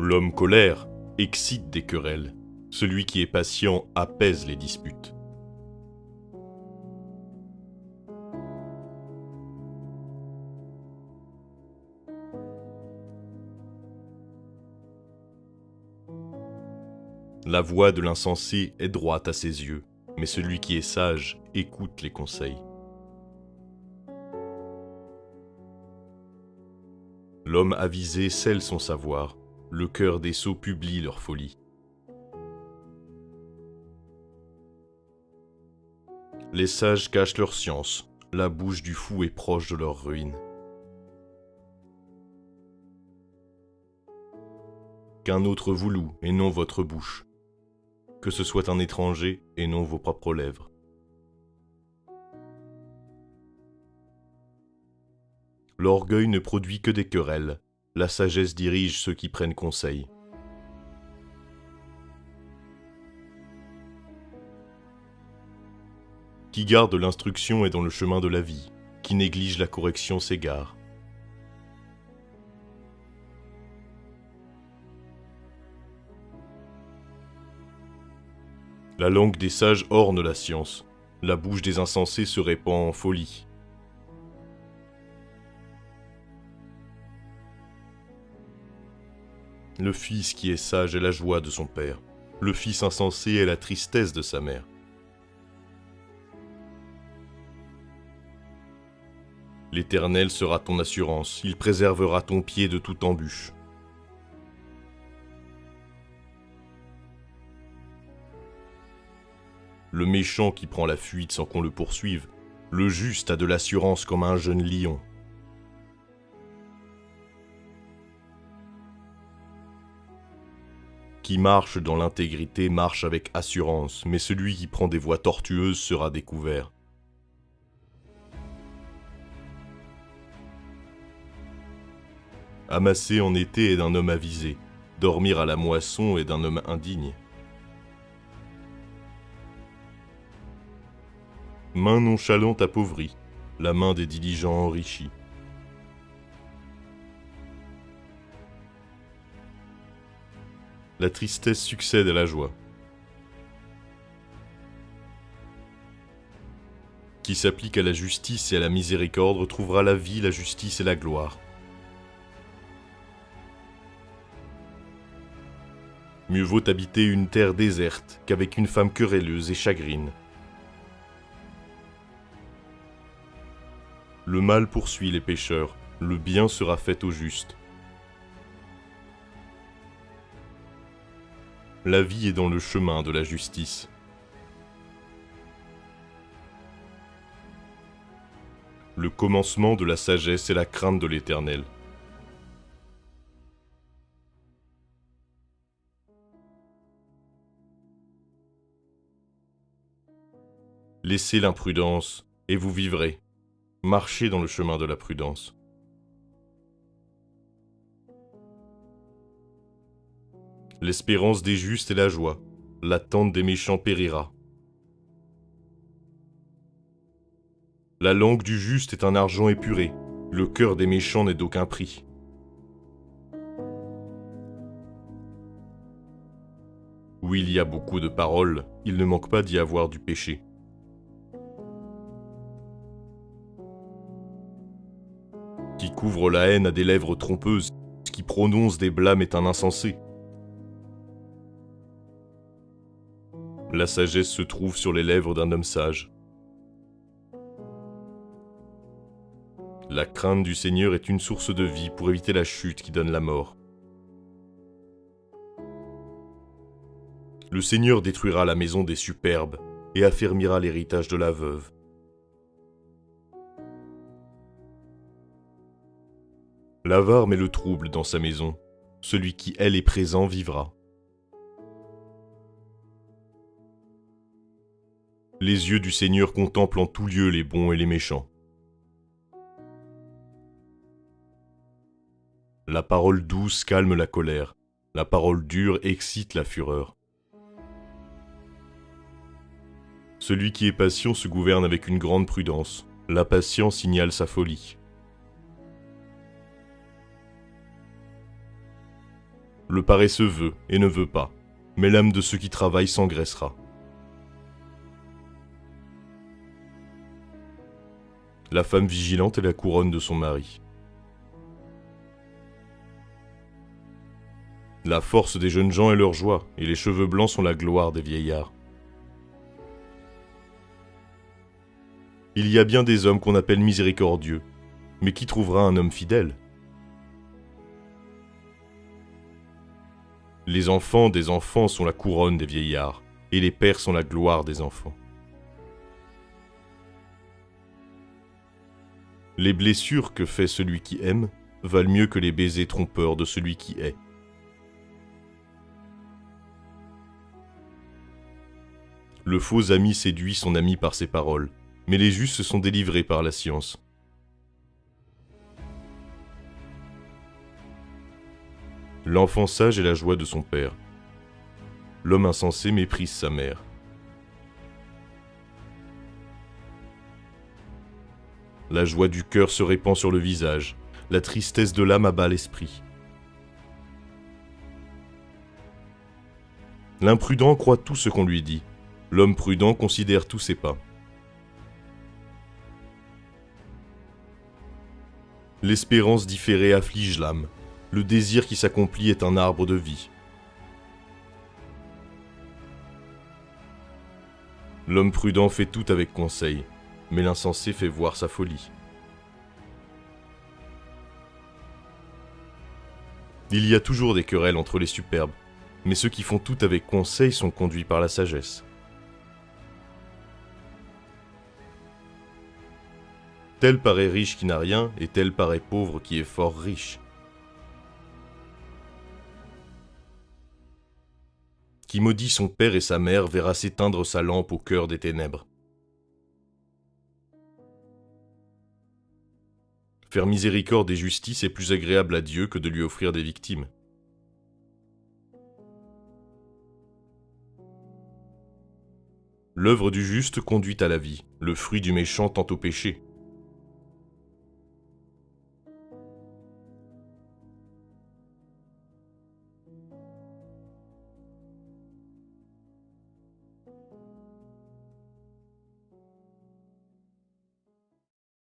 L'homme colère excite des querelles. Celui qui est patient apaise les disputes. La voix de l'insensé est droite à ses yeux, mais celui qui est sage écoute les conseils. L'homme avisé scelle son savoir, le cœur des sots publie leur folie. Les sages cachent leur science, la bouche du fou est proche de leur ruine. Qu'un autre vous loue et non votre bouche, que ce soit un étranger et non vos propres lèvres. L'orgueil ne produit que des querelles, la sagesse dirige ceux qui prennent conseil. Qui garde l'instruction est dans le chemin de la vie, qui néglige la correction s'égare. La langue des sages orne la science, la bouche des insensés se répand en folie. Le fils qui est sage est la joie de son père, le fils insensé est la tristesse de sa mère. L'Éternel sera ton assurance, il préservera ton pied de toute embûche. Le méchant qui prend la fuite sans qu'on le poursuive, le juste a de l'assurance comme un jeune lion. Qui marche dans l'intégrité marche avec assurance, mais celui qui prend des voies tortueuses sera découvert. Amasser en été est d'un homme avisé, dormir à la moisson est d'un homme indigne. Main nonchalante appauvrie, la main des diligents enrichie. La tristesse succède à la joie. Qui s'applique à la justice et à la miséricorde retrouvera la vie, la justice et la gloire. Mieux vaut habiter une terre déserte qu'avec une femme querelleuse et chagrine. Le mal poursuit les pécheurs, le bien sera fait au juste. La vie est dans le chemin de la justice. Le commencement de la sagesse est la crainte de l'Éternel. Laissez l'imprudence, et vous vivrez. Marchez dans le chemin de la prudence. L'espérance des justes est la joie, l'attente des méchants périra. La langue du juste est un argent épuré, le cœur des méchants n'est d'aucun prix. Où il y a beaucoup de paroles, il ne manque pas d'y avoir du péché. Qui couvre la haine a des lèvres trompeuses, qui prononce des blâmes est un insensé. La sagesse se trouve sur les lèvres d'un homme sage. La crainte du Seigneur est une source de vie pour éviter la chute qui donne la mort. Le Seigneur détruira la maison des superbes et affermira l'héritage de la veuve. L'avare met le trouble dans sa maison. Celui qui elle est présent vivra. Les yeux du Seigneur contemplent en tout lieu les bons et les méchants. La parole douce calme la colère. La parole dure excite la fureur. Celui qui est patient se gouverne avec une grande prudence. L'impatience signale sa folie. Le paresseux veut et ne veut pas, mais l'âme de ceux qui travaillent s'engraissera. La femme vigilante est la couronne de son mari. La force des jeunes gens est leur joie, et les cheveux blancs sont la gloire des vieillards. Il y a bien des hommes qu'on appelle miséricordieux, mais qui trouvera un homme fidèle? Les enfants des enfants sont la couronne des vieillards, et les pères sont la gloire des enfants. Les blessures que fait celui qui aime valent mieux que les baisers trompeurs de celui qui hait. Le faux ami séduit son ami par ses paroles, mais les justes sont délivrés par la science. L'enfant sage est la joie de son père. L'homme insensé méprise sa mère. La joie du cœur se répand sur le visage, la tristesse de l'âme abat l'esprit. L'imprudent croit tout ce qu'on lui dit. L'homme prudent considère tous ses pas. L'espérance différée afflige l'âme. Le désir qui s'accomplit est un arbre de vie. L'homme prudent fait tout avec conseil, mais l'insensé fait voir sa folie. Il y a toujours des querelles entre les superbes, mais ceux qui font tout avec conseil sont conduits par la sagesse. Tel paraît riche qui n'a rien, et tel paraît pauvre qui est fort riche. Qui maudit son père et sa mère verra s'éteindre sa lampe au cœur des ténèbres. Faire miséricorde et justice est plus agréable à Dieu que de lui offrir des victimes. L'œuvre du juste conduit à la vie, le fruit du méchant tend au péché.